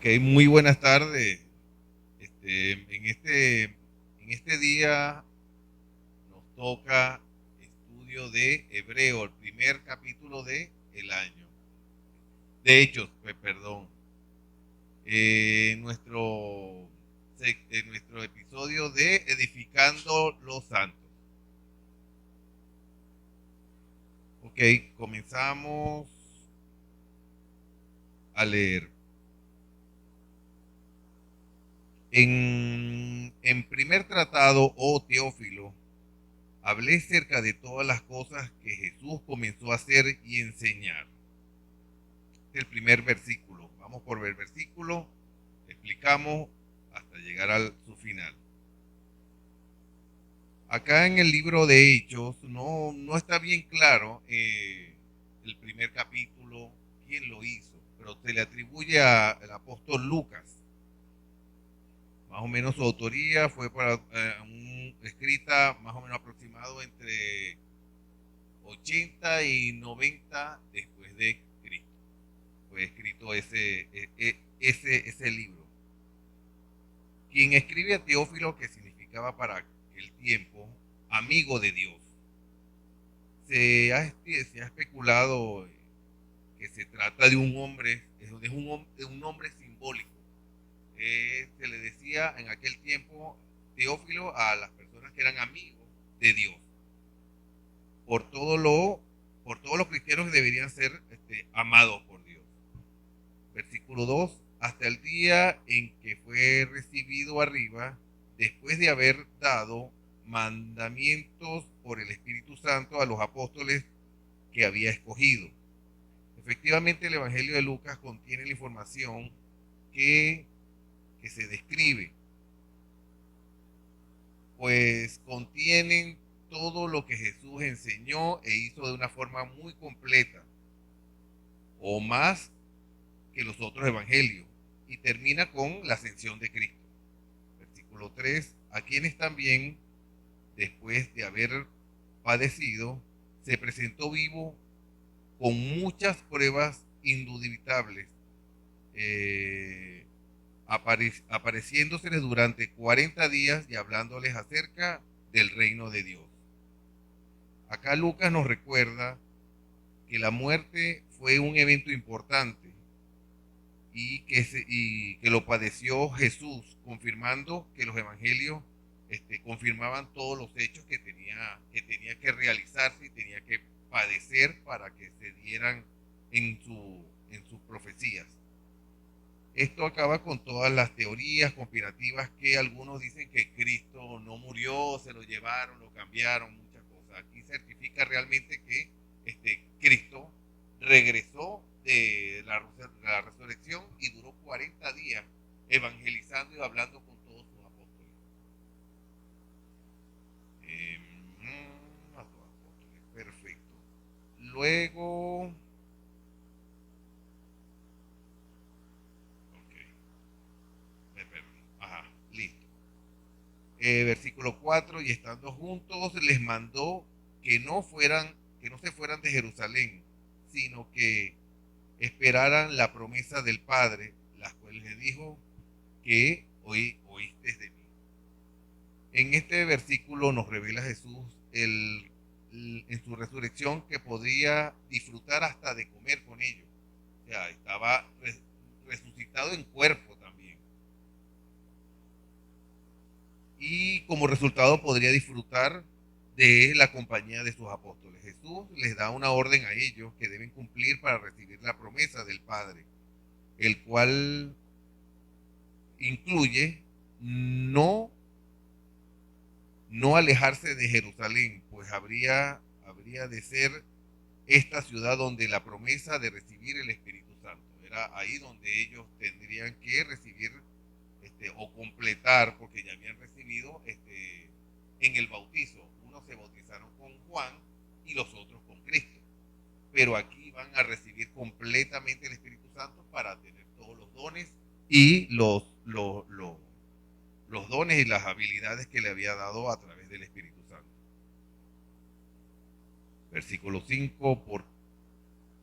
Muy buenas tardes. En este día nos toca estudio de Hebreo, el primer capítulo de el año. De Hechos, perdón. En nuestro episodio de Edificando los Santos. Ok, comenzamos a leer. En primer tratado, oh Teófilo, hablé cerca de todas las cosas que Jesús comenzó a hacer y enseñar. Este es el primer versículo. Vamos por el versículo, explicamos hasta llegar a su final. Acá en el libro de Hechos no está bien claro el primer capítulo, quién lo hizo, pero se le atribuye al apóstol Lucas. Más o menos su autoría fue escrita más o menos aproximado entre 80 y 90 después de Cristo. Fue escrito ese libro. Quien escribe a Teófilo, que significaba para aquel tiempo amigo de Dios. Se ha especulado que se trata de un hombre, de un nombre simbólico. Se le decía en aquel tiempo Teófilo a las personas que eran amigos de Dios. Por todo lo, por todos los cristianos deberían ser amados por Dios. Versículo 2: hasta el día en que fue recibido arriba, después de haber dado mandamientos por el Espíritu Santo a los apóstoles que había escogido. Efectivamente, el Evangelio de Lucas contiene la información que se describe, pues contienen todo lo que Jesús enseñó e hizo de una forma muy completa, o más que los otros evangelios, y termina con la ascensión de Cristo. Versículo 3: a quienes también, después de haber padecido, se presentó vivo con muchas pruebas indubitables, apareciéndoseles durante 40 días y hablándoles acerca del reino de Dios. Acá Lucas nos recuerda que la muerte fue un evento importante y que lo padeció Jesús, confirmando que los evangelios confirmaban todos los hechos que tenía que realizarse y tenía que padecer para que se dieran en sus profecías. Esto acaba con todas las teorías conspirativas que algunos dicen que Cristo no murió, se lo llevaron, lo cambiaron, muchas cosas. Aquí certifica realmente que Cristo regresó de la resurrección y duró 40 días evangelizando y hablando con todos sus apóstoles. A sus apóstoles, perfecto. Luego, ok, me perdí. Ajá, listo. Versículo 4: y estando juntos les mandó que no se fueran de Jerusalén, sino que esperaran la promesa del Padre, las cuales le dijo que hoy oíste de mí. En este versículo nos revela Jesús en su resurrección que podía disfrutar hasta de comer con ellos. O sea, estaba resucitado en cuerpo también. Y como resultado podría disfrutar de la compañía de sus apóstoles. Jesús les da una orden a ellos que deben cumplir para recibir la promesa del Padre, el cual incluye no, no alejarse de Jerusalén, pues habría de ser esta ciudad donde la promesa de recibir el Espíritu Santo. Era ahí donde ellos tendrían que recibir o completar, porque ya habían recibido en el bautizo. Unos se bautizaron con Juan y los otros con Cristo. Pero aquí van a recibir completamente el Espíritu Santo para tener todos los dones y los dones y las habilidades que le había dado a través del Espíritu Santo. Versículo 5: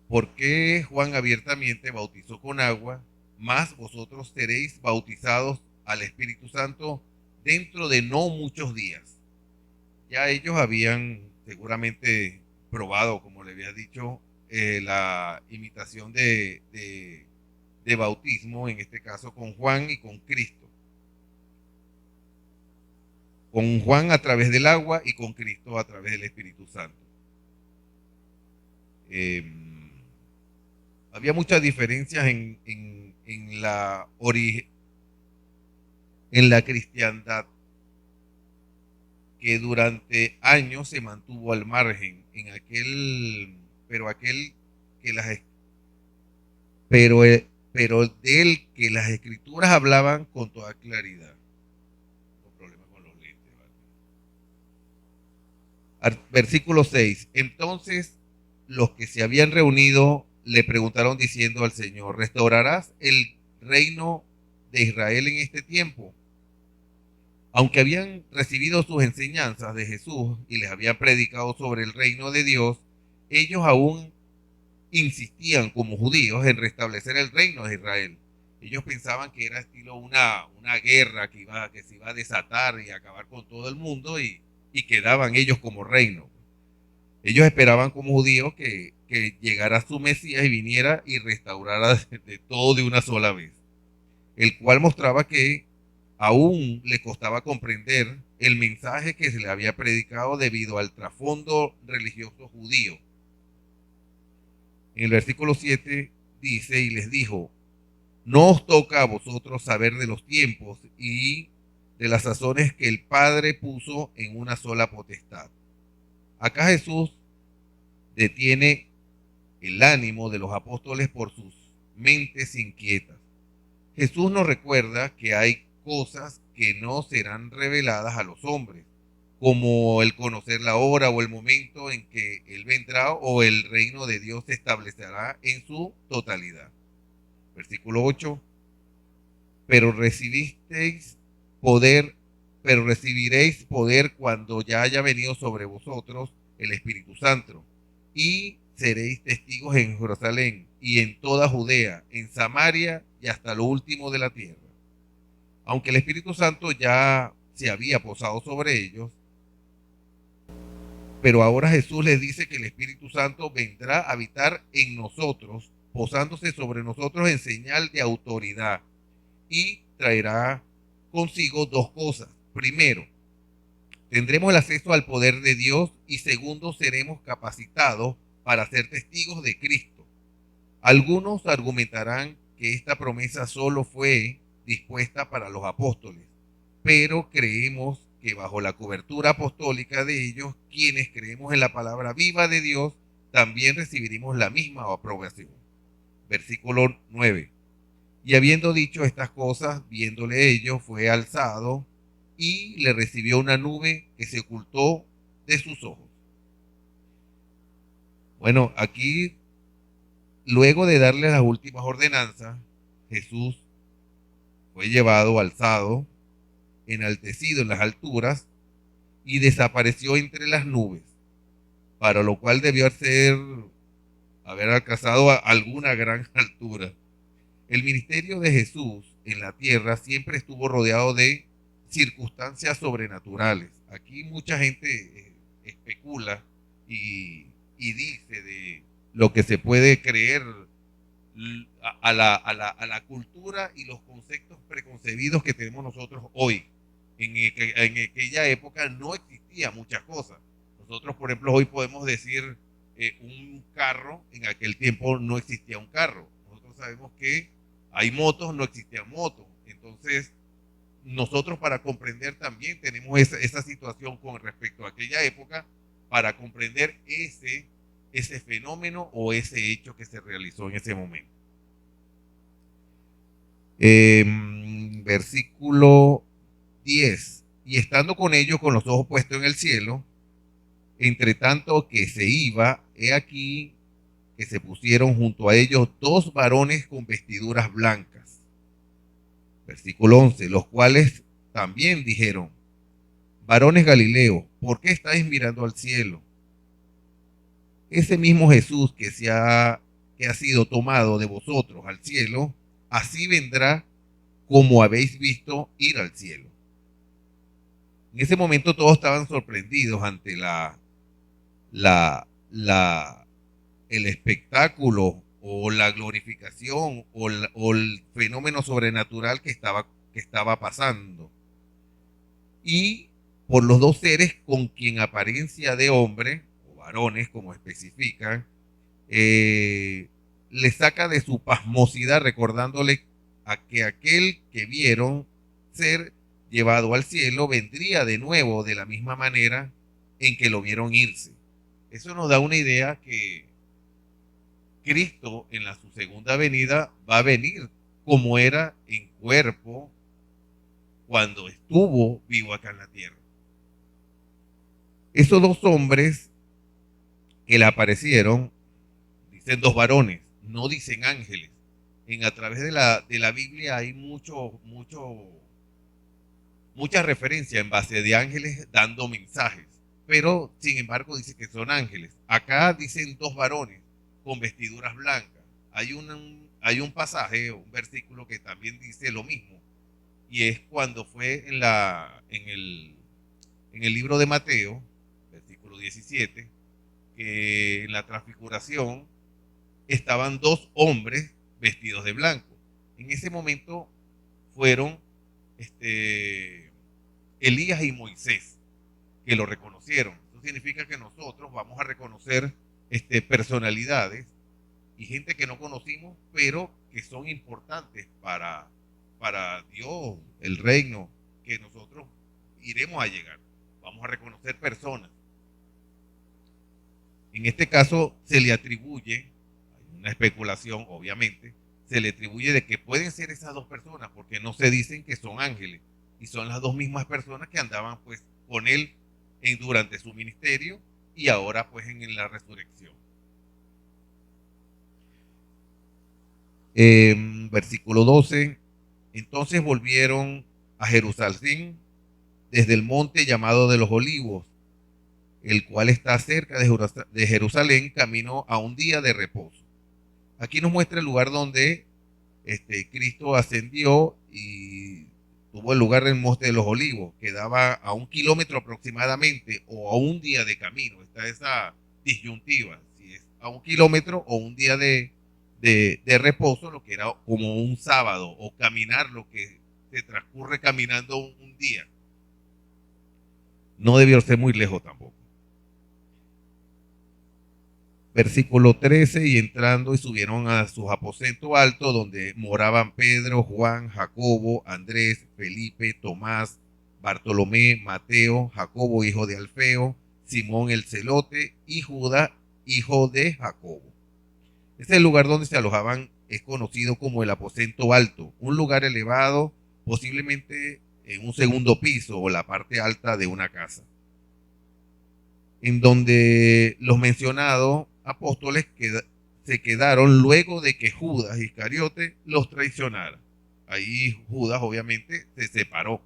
¿por qué Juan abiertamente bautizó con agua mas vosotros seréis bautizados al Espíritu Santo dentro de no muchos días. Ya ellos habían seguramente probado, como le había dicho, la imitación de bautismo, en este caso con Juan y con Cristo. Con Juan a través del agua y con Cristo a través del Espíritu Santo. Eh, Había muchas diferencias en la cristiandad, que durante años se mantuvo al margen, pero aquel que pero del que las escrituras hablaban con toda claridad. No problema con los lentes, ¿vale? Versículo 6. Entonces los que se habían reunido le preguntaron diciendo al Señor: ¿restaurarás el reino de Israel en este tiempo? Aunque habían recibido sus enseñanzas de Jesús y les habían predicado sobre el reino de Dios, ellos aún insistían como judíos en restablecer el reino de Israel. Ellos pensaban que era estilo una guerra que se iba a desatar y acabar con todo el mundo, y quedaban ellos como reino. Ellos esperaban como judíos que llegara su Mesías y viniera y restaurara de todo de una sola vez, el cual mostraba que aún le costaba comprender el mensaje que se le había predicado debido al trasfondo religioso judío. En el versículo 7 dice: y les dijo: no os toca a vosotros saber de los tiempos y de las sazones que el Padre puso en una sola potestad. Acá Jesús detiene el ánimo de los apóstoles por sus mentes inquietas. Jesús nos recuerda que hay cosas que no serán reveladas a los hombres, como el conocer la hora o el momento en que Él vendrá o el reino de Dios se establecerá en su totalidad. Versículo 8. Pero recibisteis poder, pero recibiréis poder cuando ya haya venido sobre vosotros el Espíritu Santo, y seréis testigos en Jerusalén y en toda Judea, en Samaria y hasta lo último de la tierra. Aunque el Espíritu Santo ya se había posado sobre ellos, pero ahora Jesús les dice que el Espíritu Santo vendrá a habitar en nosotros, posándose sobre nosotros en señal de autoridad, y traerá consigo dos cosas. Primero, tendremos el acceso al poder de Dios, y segundo, seremos capacitados para ser testigos de Cristo. Algunos argumentarán que esta promesa solo fue dispuesta para los apóstoles, pero creemos que bajo la cobertura apostólica de ellos, quienes creemos en la palabra viva de Dios, también recibiremos la misma aprobación. Versículo 9. Y habiendo dicho estas cosas, viéndole ellos, fue alzado y le recibió una nube que se ocultó de sus ojos. Bueno, aquí, luego de darle las últimas ordenanzas, Jesús fue llevado, alzado, enaltecido en las alturas, y desapareció entre las nubes, para lo cual debió haber alcanzado alguna gran altura. El ministerio de Jesús en la tierra siempre estuvo rodeado de circunstancias sobrenaturales. Aquí mucha gente especula y dice de lo que se puede creer a la cultura y los conceptos preconcebidos que tenemos nosotros hoy. En aquella época no existía muchas cosas. Nosotros, por ejemplo, hoy podemos decir un carro. En aquel tiempo no existía un carro. Nosotros sabemos que hay motos, no existían motos. Entonces, nosotros, para comprender también tenemos esa situación con respecto a aquella época, para comprender ese fenómeno o ese hecho que se realizó en ese momento. Versículo 10. Y estando con ellos con los ojos puestos en el cielo, entre tanto que se iba, he aquí que se pusieron junto a ellos dos varones con vestiduras blancas. Versículo 11. Los cuales también dijeron: varones Galileos, ¿por qué estáis mirando al cielo? Ese mismo Jesús que ha sido tomado de vosotros al cielo, así vendrá como habéis visto ir al cielo. En ese momento todos estaban sorprendidos ante la, la, el espectáculo o la glorificación o el fenómeno sobrenatural que estaba pasando. Y por los dos seres con quien apariencia de hombre, o varones como especifican, le saca de su pasmosidad recordándole a que aquel que vieron ser llevado al cielo vendría de nuevo de la misma manera en que lo vieron irse. Eso nos da una idea que Cristo en su segunda venida va a venir como era en cuerpo cuando estuvo vivo acá en la tierra. Esos dos hombres que le aparecieron, dicen dos varones, no dicen ángeles. A través de la Biblia hay mucha referencia en base de ángeles dando mensajes, pero sin embargo dice que son ángeles. Acá dicen dos varones con vestiduras blancas. Hay un pasaje, un versículo que también dice lo mismo, y es cuando fue en el libro de Mateo, versículo 17, que en la transfiguración estaban dos hombres vestidos de blanco. En ese momento fueron Elías y Moisés, que lo reconocieron. Eso significa que nosotros vamos a reconocer personalidades y gente que no conocimos, pero que son importantes para Dios, el reino, que nosotros iremos a llegar. Vamos a reconocer personas. En este caso se le atribuye, hay una especulación obviamente, se le atribuye de que pueden ser esas dos personas, porque no se dicen que son ángeles, y son las dos mismas personas que andaban pues con él durante su ministerio y ahora pues en la resurrección. Versículo 12, entonces volvieron a Jerusalén desde el monte llamado de los Olivos, el cual está cerca de Jerusalén, camino a un día de reposo. Aquí nos muestra el lugar donde Cristo ascendió y tuvo el lugar del Monte de los Olivos, que daba a 1 kilómetro aproximadamente o a un día de camino. Está esa disyuntiva, si es a 1 kilómetro o un día de reposo, lo que era como un sábado, o caminar lo que se transcurre caminando un día. No debió ser muy lejos tampoco. Versículo 13, y entrando y subieron a sus aposentos altos donde moraban Pedro, Juan, Jacobo, Andrés, Felipe, Tomás, Bartolomé, Mateo, Jacobo, hijo de Alfeo, Simón el celote y Judas, hijo de Jacobo. Este es el lugar donde se alojaban, es conocido como el aposento alto, un lugar elevado, posiblemente en un segundo piso o la parte alta de una casa, en donde los mencionados apóstoles se quedaron luego de que Judas Iscariote los traicionara. Ahí Judas obviamente se separó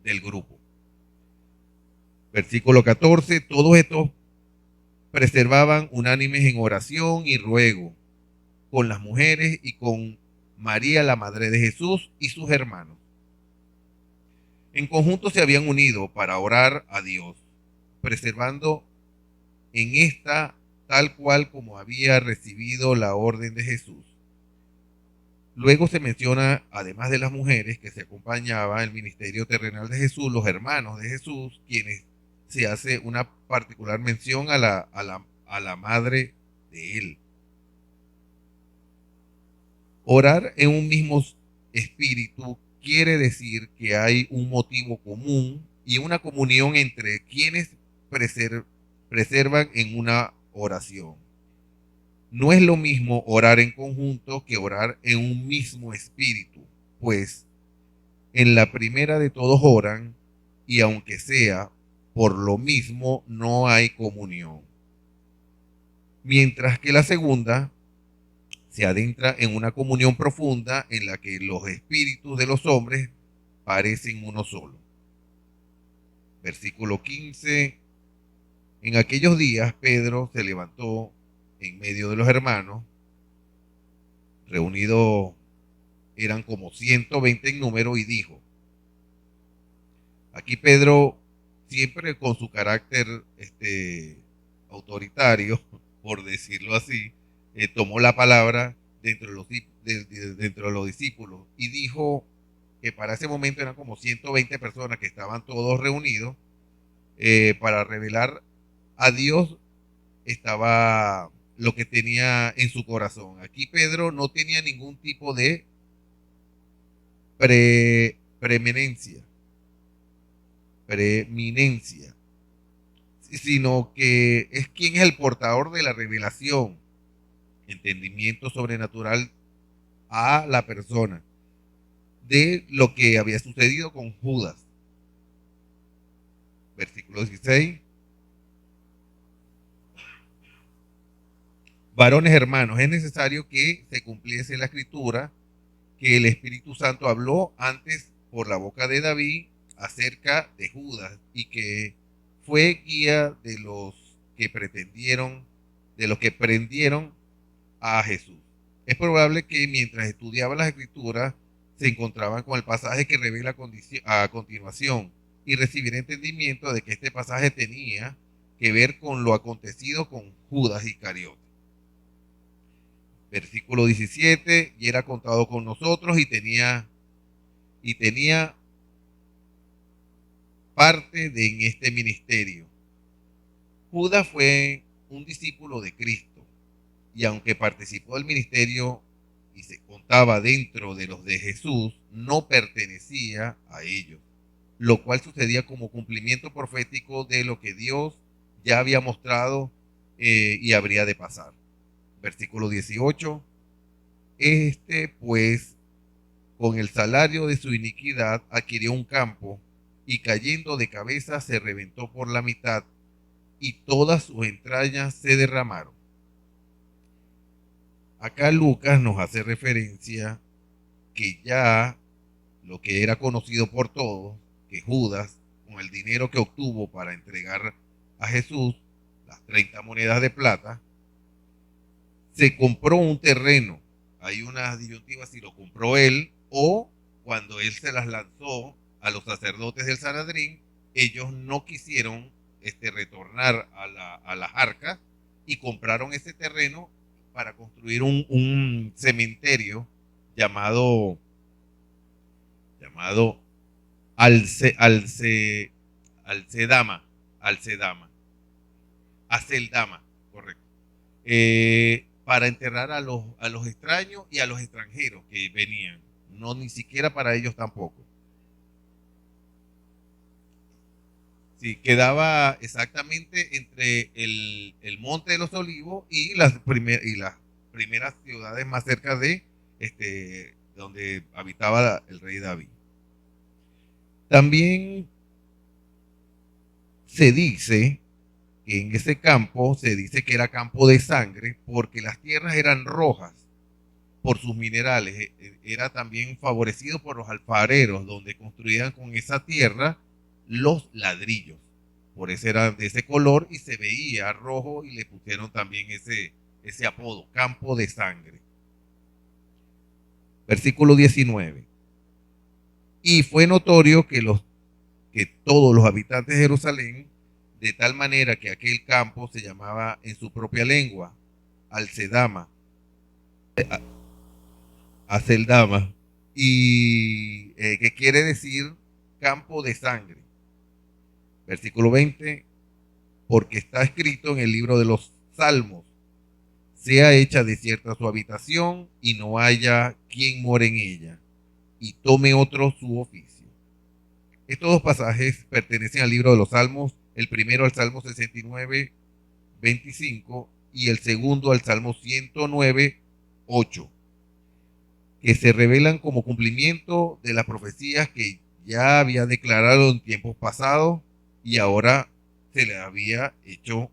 del grupo. Versículo 14, todos estos preservaban unánimes en oración y ruego con las mujeres y con María, la madre de Jesús, y sus hermanos. En conjunto se habían unido para orar a Dios, preservando en esta tal cual como había recibido la orden de Jesús. Luego se menciona, además de las mujeres que se acompañaban el ministerio terrenal de Jesús, los hermanos de Jesús, quienes se hace una particular mención a la madre de él. Orar en un mismo espíritu quiere decir que hay un motivo común y una comunión entre quienes preservan en una oración. No es lo mismo orar en conjunto que orar en un mismo espíritu, pues en la primera de todos oran y aunque sea por lo mismo no hay comunión. Mientras que la segunda se adentra en una comunión profunda en la que los espíritus de los hombres parecen uno solo. Versículo 15. En aquellos días Pedro se levantó en medio de los hermanos, reunidos eran como 120 en número, y dijo, aquí Pedro, siempre con su carácter autoritario, por decirlo así, tomó la palabra dentro de los discípulos y dijo que para ese momento eran como 120 personas que estaban todos reunidos para revelar a Dios estaba lo que tenía en su corazón. Aquí Pedro no tenía ningún tipo de preeminencia, preeminencia, sino que es quien es el portador de la revelación, entendimiento sobrenatural a la persona de lo que había sucedido con Judas. Versículo 16. Varones hermanos, es necesario que se cumpliese la escritura que el Espíritu Santo habló antes por la boca de David acerca de Judas, y que fue guía de los que prendieron a Jesús. Es probable que mientras estudiaba las escrituras se encontraban con el pasaje que revela a continuación, y recibir entendimiento de que este pasaje tenía que ver con lo acontecido con Judas Iscariote. Versículo 17, y era contado con nosotros y tenía parte en este ministerio. Judas fue un discípulo de Cristo, y aunque participó del ministerio y se contaba dentro de los de Jesús, no pertenecía a ellos, lo cual sucedía como cumplimiento profético de lo que Dios ya había mostrado y habría de pasar. Versículo 18, pues con el salario de su iniquidad adquirió un campo, y cayendo de cabeza se reventó por la mitad, y todas sus entrañas se derramaron. Acá Lucas nos hace referencia que ya lo que era conocido por todos, que Judas, con el dinero que obtuvo para entregar a Jesús, las 30 monedas de plata, se compró un terreno. Hay unas disyuntivas si lo compró él o cuando él se las lanzó a los sacerdotes del Sanedrín, ellos no quisieron retornar a las arcas y compraron ese terreno para construir un cementerio llamado Alce, Alce, Alcedama, Alcedama, Aceldama, correcto. Para enterrar a los extraños y a los extranjeros que venían, no ni siquiera para ellos tampoco. Sí, quedaba exactamente entre el Monte de los Olivos y las primeras ciudades más cerca de donde habitaba el rey David. También se dice que en ese campo se dice que era campo de sangre porque las tierras eran rojas por sus minerales. Era también favorecido por los alfareros, donde construían con esa tierra los ladrillos. Por eso era de ese color y se veía rojo, y le pusieron también ese apodo, campo de sangre. Versículo 19. Y fue notorio que todos los habitantes de Jerusalén, de tal manera que aquel campo se llamaba en su propia lengua Alcedama, Aceldama, y que quiere decir campo de sangre. Versículo 20, porque está escrito en el libro de los Salmos, sea hecha desierta su habitación y no haya quien more en ella, y tome otro su oficio. Estos dos pasajes pertenecen al libro de los Salmos, el primero al Salmo 69, 25, y el segundo al Salmo 109, 8, que se revelan como cumplimiento de las profecías que ya había declarado en tiempos pasados y ahora se le había hecho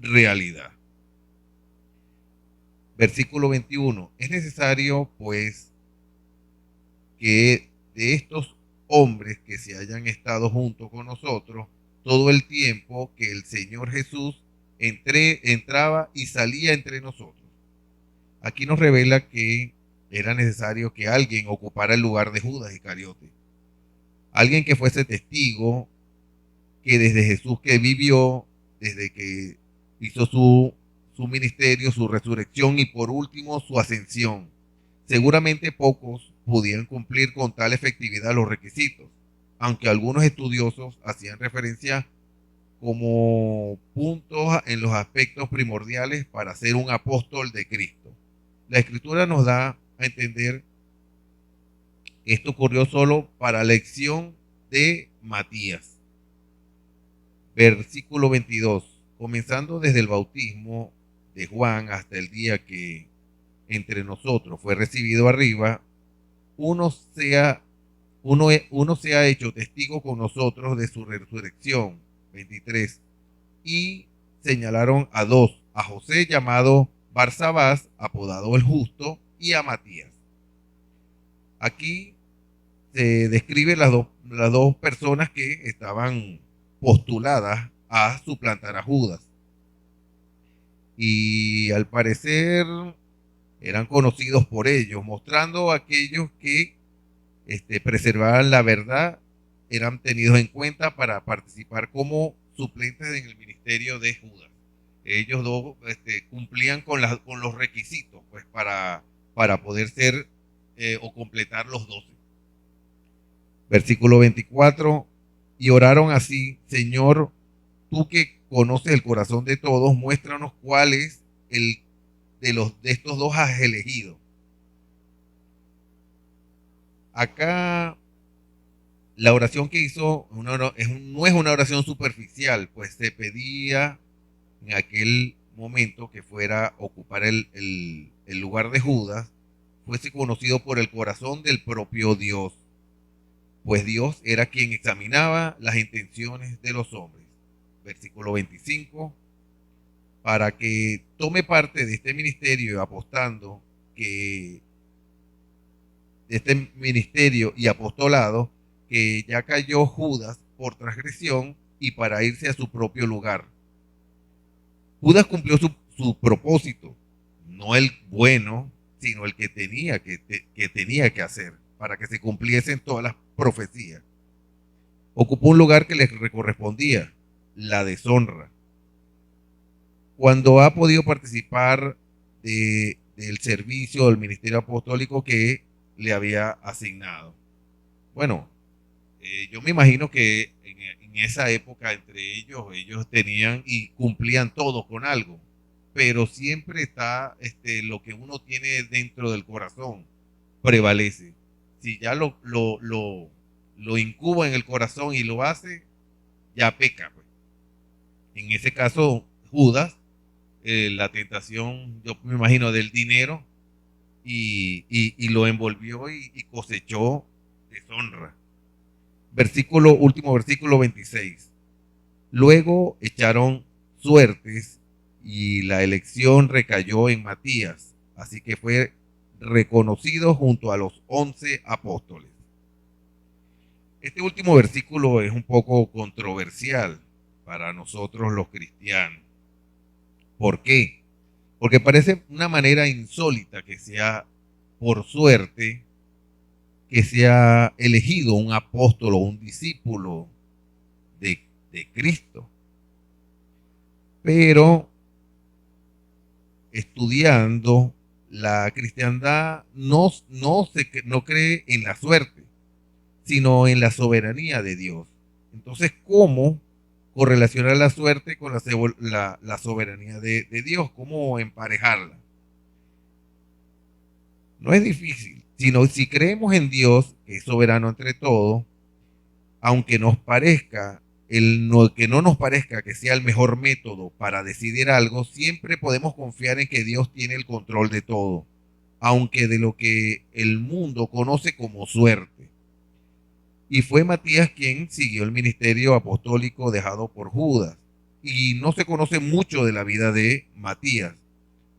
realidad. Versículo 21. Es necesario, pues, que de estos hombres que se hayan estado junto con nosotros todo el tiempo que el Señor Jesús entraba y salía entre nosotros. Aquí nos revela que era necesario que alguien ocupara el lugar de Judas Iscariote. Alguien que fuese testigo, que desde Jesús que vivió, desde que hizo su ministerio, su resurrección y por último su ascensión. Seguramente pocos podían cumplir con tal efectividad los requisitos, aunque algunos estudiosos hacían referencia como puntos en los aspectos primordiales para ser un apóstol de Cristo. La escritura nos da a entender que esto ocurrió solo para la elección de Matías. Versículo 22. Comenzando desde el bautismo de Juan hasta el día que entre nosotros fue recibido arriba, uno se ha hecho testigo con nosotros de su resurrección. 23. Y señalaron a dos, a José llamado Barsabás, apodado el Justo, y a Matías. Aquí se describe las dos personas que estaban postuladas a suplantar a Judas. Y al parecer eran conocidos por ellos, mostrando a aquellos que preservaban la verdad, eran tenidos en cuenta para participar como suplentes en el ministerio de Judas. Ellos dos cumplían con los requisitos pues, para poder ser o completar los 12. Versículo 24, y oraron así: Señor, tú que conoces el corazón de todos, muéstranos cuál es el de estos dos has elegido. Acá la oración que hizo no es una oración superficial, pues se pedía en aquel momento que fuera a ocupar el lugar de Judas, fuese conocido por el corazón del propio Dios, pues Dios era quien examinaba las intenciones de los hombres. Versículo 25, para que tome parte de este ministerio apostando que de este ministerio y apostolado que ya cayó Judas por transgresión y para irse a su propio lugar. Judas cumplió su propósito, no el bueno, sino el que tenía que hacer para que se cumpliesen todas las profecías. Ocupó un lugar que le correspondía, la deshonra. Cuando ha podido participar del servicio del ministerio apostólico que le había asignado. Bueno, yo me imagino que en esa época entre ellos tenían y cumplían todo con algo, pero siempre está lo que uno tiene dentro del corazón, prevalece. Si ya lo incuba en el corazón y lo hace, ya peca. Pues. En ese caso, Judas, la tentación, yo me imagino, del dinero, y lo envolvió y cosechó deshonra. Último versículo 26. Luego echaron suertes y la elección recayó en Matías, así que fue reconocido junto a los 11 apóstoles. Este último versículo es un poco controversial para nosotros los cristianos. ¿Por qué? Porque parece una manera insólita que sea por suerte que sea elegido un apóstol o un discípulo de Cristo. Pero estudiando, la cristiandad no cree en la suerte, sino en la soberanía de Dios. Entonces, ¿cómo correlacionar la suerte con la soberanía de Dios? ¿Cómo emparejarla? No es difícil, sino si creemos en Dios, que es soberano entre todo, aunque nos parezca que no nos parezca que sea el mejor método para decidir algo, siempre podemos confiar en que Dios tiene el control de todo, aunque de lo que el mundo conoce como suerte. Y fue Matías quien siguió el ministerio apostólico dejado por Judas. Y no se conoce mucho de la vida de Matías,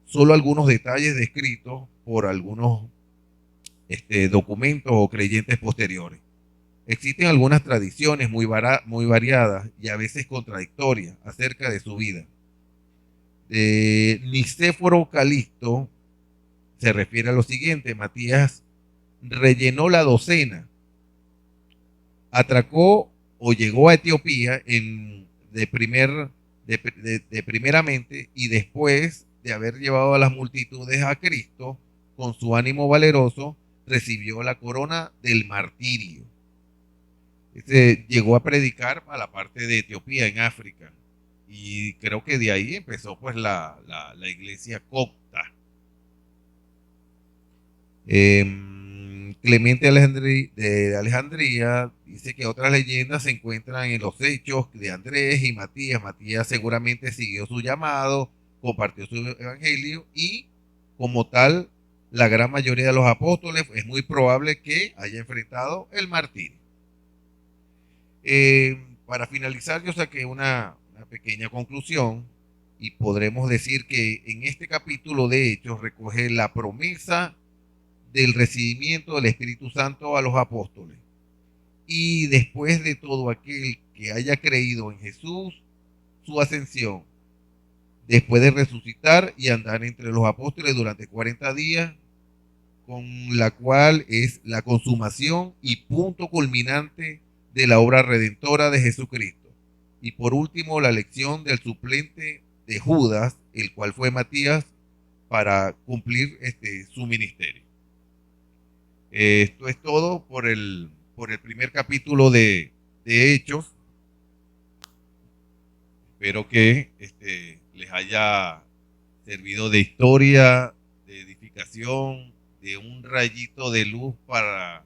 solo algunos detalles descritos por algunos documentos o creyentes posteriores. Existen algunas tradiciones muy variadas y a veces contradictorias acerca de su vida. Nicéforo Calisto se refiere a lo siguiente: Matías rellenó la docena, atracó o llegó a Etiopía de primeramente, y después de haber llevado a las multitudes a Cristo, con su ánimo valeroso, recibió la corona del martirio. Llegó a predicar a la parte de Etiopía, en África, y creo que de ahí empezó pues la iglesia copta. Clemente de Alejandría dice que otras leyendas se encuentran en los hechos de Andrés y Matías. Matías seguramente siguió su llamado, compartió su evangelio y, como tal, la gran mayoría de los apóstoles es muy probable que haya enfrentado el martirio. Para finalizar, yo saqué una pequeña conclusión y podremos decir que en este capítulo de Hechos recoge la promesa del recibimiento del Espíritu Santo a los apóstoles. Y después de todo aquel que haya creído en Jesús, su ascensión, después de resucitar y andar entre los apóstoles durante 40 días, con la cual es la consumación y punto culminante de la obra redentora de Jesucristo. Y por último, la elección del suplente de Judas, el cual fue Matías, para cumplir su ministerio. Esto es todo por el primer capítulo de Hechos. Espero que les haya servido de historia, de edificación, de un rayito de luz para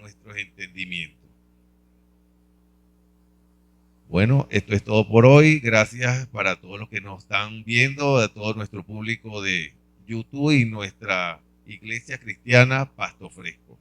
nuestros entendimientos. Bueno, esto es todo por hoy. Gracias para todos los que nos están viendo, a todo nuestro público de YouTube y nuestra Iglesia Cristiana Pasto Fresco.